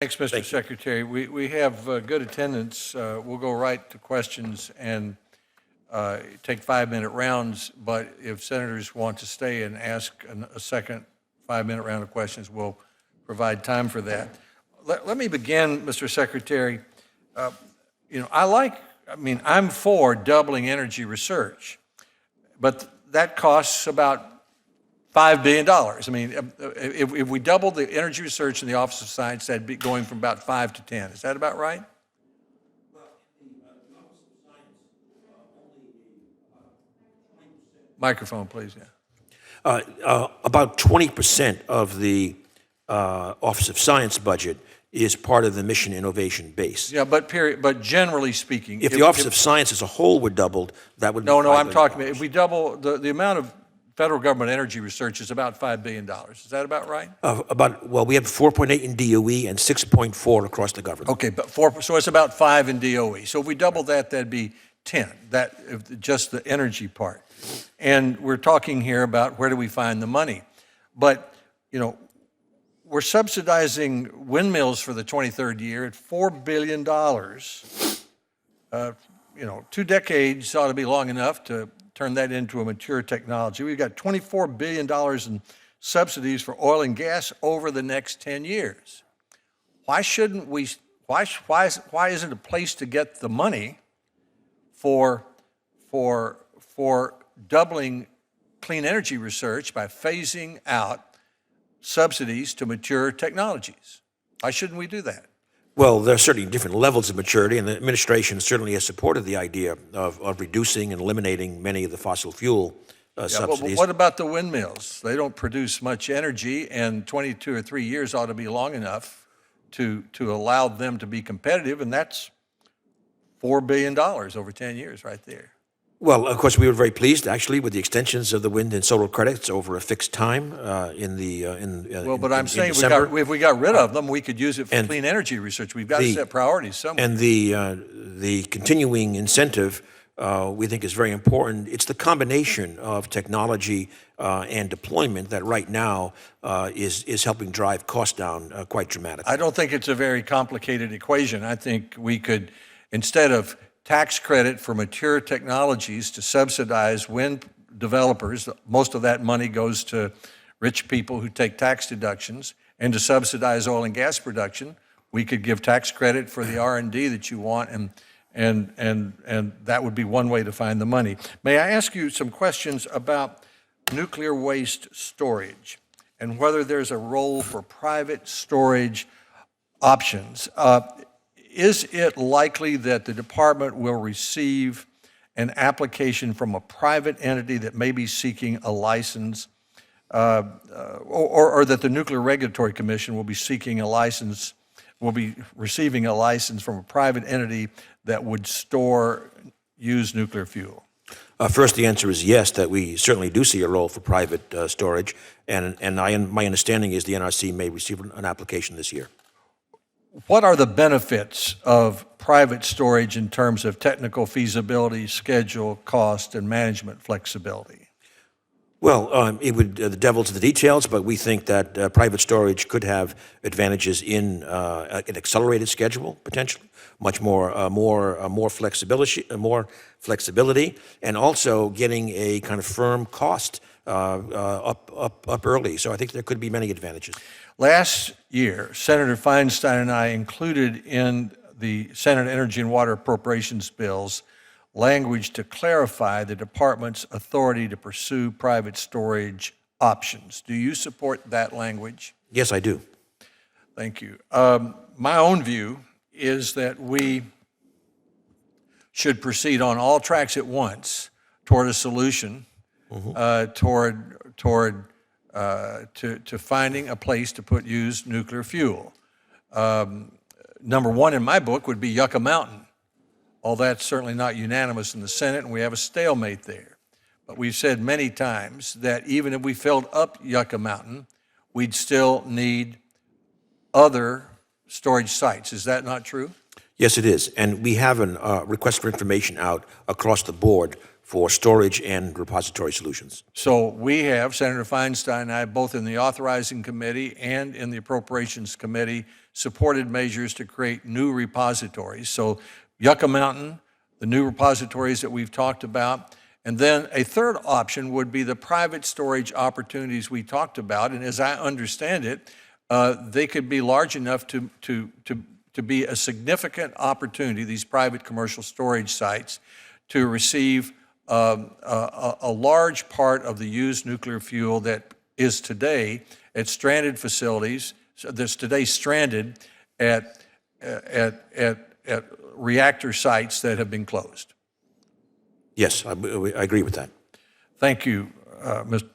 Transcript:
Thanks, Mr. Secretary. We have good attendance. We'll go right to questions and take 5-minute rounds, but if senators want to stay and ask a second 5-minute round of questions, we'll provide time for that. Let me begin, Mr. Secretary. I'm for doubling energy research, but that costs about $5 billion. I mean, if we doubled the energy research in the Office of Science, that'd be going from about 5 to 10. Is that about right? Microphone, please, yeah. About 20% of the Office of Science budget is part of the mission innovation base. Yeah, but generally speaking. If the Office of Science as a whole were doubled, that would be No, I'm talking about, if we double, the amount of federal government energy research is about $5 billion. Is that about right? We have 4.8 in DOE and 6.4 across the government. Okay, so it's about 5 in DOE. So if we double that, that'd be 10, just the energy part. And we're talking here about where do we find the money. But, we're subsidizing windmills for the 23rd year at $4 billion. 2 decades ought to be long enough to turn that into a mature technology. We've got $24 billion in subsidies for oil and gas over the next 10 years. Why shouldn't we, why isn't a place to get the money for doubling clean energy research by phasing out subsidies to mature technologies? Why shouldn't we do that? Well, there are certainly different levels of maturity, and the administration certainly has supported the idea of reducing and eliminating many of the fossil fuel subsidies. But what about the windmills? They don't produce much energy, and 22 or 3 years ought to be long enough to allow them to be competitive, and that's $4 billion over 10 years right there. Well, of course, we were very pleased, actually, with the extensions of the wind and solar credits over a fixed time But I'm saying if we got rid of them, we could use it for clean energy research. We've got to set priorities somewhere. And the continuing incentive, we think, is very important. It's the combination of technology and deployment that right now is helping drive costs down quite dramatically. I don't think it's a very complicated equation. I think we could, instead of tax credit for mature technologies to subsidize wind developers, most of that money goes to rich people who take tax deductions, and to subsidize oil and gas production, we could give tax credit for the R&D that you want, and that would be one way to find the money. May I ask you some questions about nuclear waste storage and whether there's a role for private storage options? Is it likely that the department will receive an application from a private entity that may be seeking a license, or that the Nuclear Regulatory Commission will be seeking a license, will be receiving a license from a private entity that would store used nuclear fuel? First, the answer is yes, that we certainly do see a role for private storage, and my understanding is the NRC may receive an application this year. What are the benefits of private storage in terms of technical feasibility, schedule, cost, and management flexibility? Well, the devil's in the details, but we think that private storage could have advantages in an accelerated schedule, potentially, much more flexibility, and also getting a kind of firm cost up early. So I think there could be many advantages. Last year, Senator Feinstein and I included in the Senate Energy and Water Appropriations bills language to clarify the department's authority to pursue private storage options. Do you support that language? Yes, I do. Thank you. My own view is that we should proceed on all tracks at once toward a solution, to finding a place to put used nuclear fuel. Number one in my book would be Yucca Mountain. Although that's certainly not unanimous in the Senate, and we have a stalemate there. But we've said many times that even if we filled up Yucca Mountain, we'd still need other storage sites. Is that not true? Yes, it is. And we have a request for information out across the board for storage and repository solutions. So we have, Senator Feinstein and I, both in the Authorizing Committee and in the Appropriations Committee, supported measures to create new repositories. So Yucca Mountain, the new repositories that we've talked about, and then a third option would be the private storage opportunities we talked about. And as I understand it, they could be large enough to be a significant opportunity, these private commercial storage sites, to receive a large part of the used nuclear fuel that is today at stranded facilities, that's today stranded at reactor sites that have been closed. Yes, I agree with that. Thank you, Mr.